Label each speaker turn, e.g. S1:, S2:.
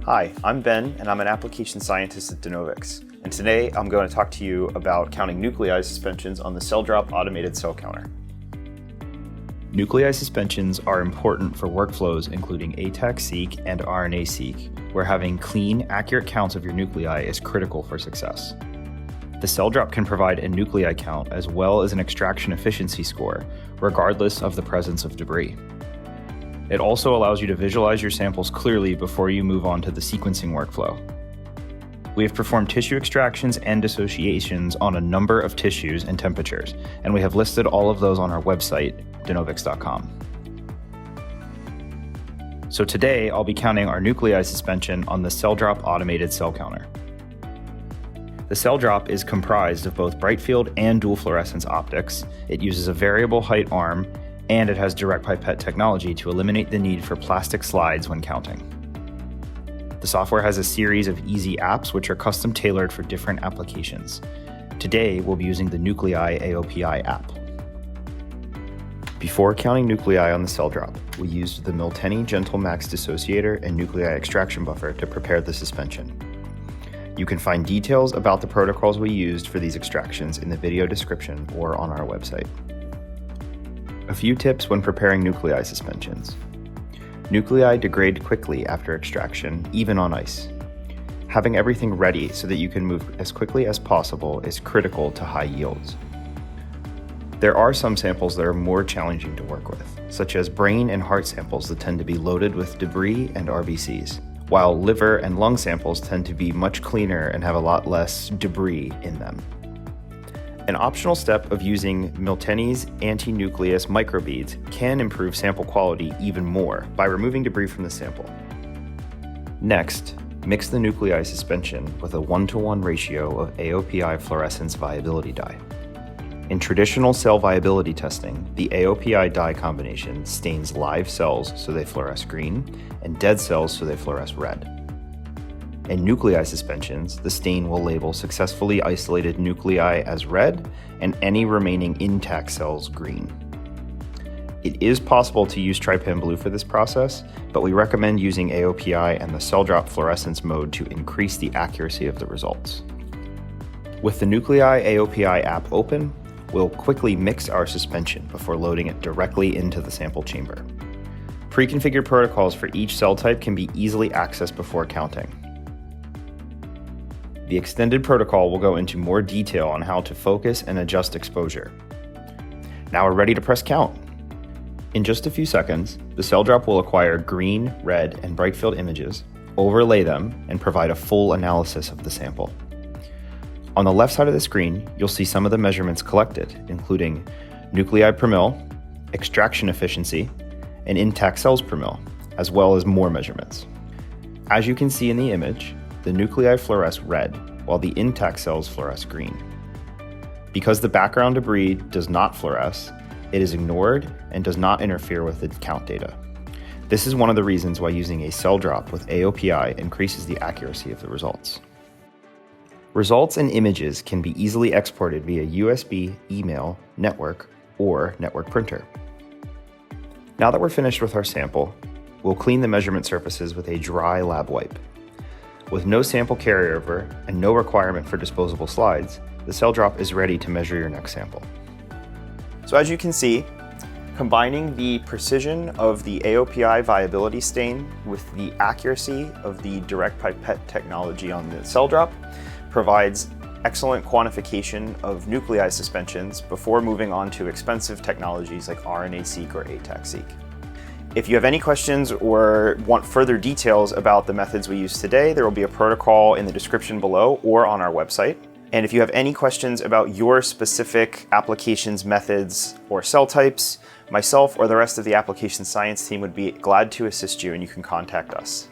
S1: Hi, I'm Ben, and I'm an application scientist at DeNovix. And today I'm going to talk to you about counting nuclei suspensions on the CellDrop Automated Cell Counter. Nuclei suspensions are important for workflows including ATAC-seq and RNA-seq, where having clean, accurate counts of your nuclei is critical for success. The CellDrop can provide a nuclei count as well as an extraction efficiency score, regardless of the presence of debris. It also allows you to visualize your samples clearly before you move on to the sequencing workflow. We have performed tissue extractions and dissociations on a number of tissues and temperatures, and we have listed all of those on our website, DeNovix.com. So today, I'll be counting our nuclei suspension on the CellDrop Automated Cell Counter. The CellDrop is comprised of both bright field and dual fluorescence optics. It uses a variable height arm, and it has direct pipette technology to eliminate the need for plastic slides when counting. The software has a series of easy apps which are custom tailored for different applications. Today, we'll be using the Nuclei AOPI app. Before counting nuclei on the CellDrop, we used the Miltenyi Gentle Max Dissociator and Nuclei Extraction Buffer to prepare the suspension. You can find details about the protocols we used for these extractions in the video description or on our website. A few tips when preparing nuclei suspensions. Nuclei degrade quickly after extraction, even on ice. Having everything ready so that you can move as quickly as possible is critical to high yields. There are some samples that are more challenging to work with, such as brain and heart samples that tend to be loaded with debris and RBCs, while liver and lung samples tend to be much cleaner and have a lot less debris in them. An optional step of using Miltenyi's anti-nucleus microbeads can improve sample quality even more by removing debris from the sample. Next, mix the nuclei suspension with a 1:1 ratio of AOPI fluorescence viability dye. In traditional cell viability testing, the AOPI dye combination stains live cells so they fluoresce green and dead cells so they fluoresce red. In nuclei suspensions, the stain will label successfully isolated nuclei as red and any remaining intact cells green. It is possible to use trypan blue for this process, but we recommend using AOPI and the CellDrop fluorescence mode to increase the accuracy of the results. With the Nuclei AOPI app open, we'll quickly mix our suspension before loading it directly into the sample chamber. Pre-configured protocols for each cell type can be easily accessed before counting. The extended protocol will go into more detail on how to focus and adjust exposure. Now we're ready to press count. In just a few seconds, the CellDrop will acquire green, red, and bright field images, overlay them, and provide a full analysis of the sample. On the left side of the screen, you'll see some of the measurements collected, including nuclei per mil, extraction efficiency, and intact cells per mil, as well as more measurements. As you can see in the image, the nuclei fluoresce red, while the intact cells fluoresce green. Because the background debris does not fluoresce, it is ignored and does not interfere with the count data. This is one of the reasons why using a CellDrop with AOPI increases the accuracy of the results. Results and images can be easily exported via USB, email, network, or network printer. Now that we're finished with our sample, we'll clean the measurement surfaces with a dry lab wipe. With no sample carryover and no requirement for disposable slides, the CellDrop is ready to measure your next sample. So as you can see, combining the precision of the AOPI viability stain with the accuracy of the direct pipette technology on the CellDrop provides excellent quantification of nuclei suspensions before moving on to expensive technologies like RNA-seq or ATAC-seq. If you have any questions or want further details about the methods we use today, there will be a protocol in the description below or on our website. And if you have any questions about your specific applications, methods, or cell types, myself or the rest of the application science team would be glad to assist you, and you can contact us.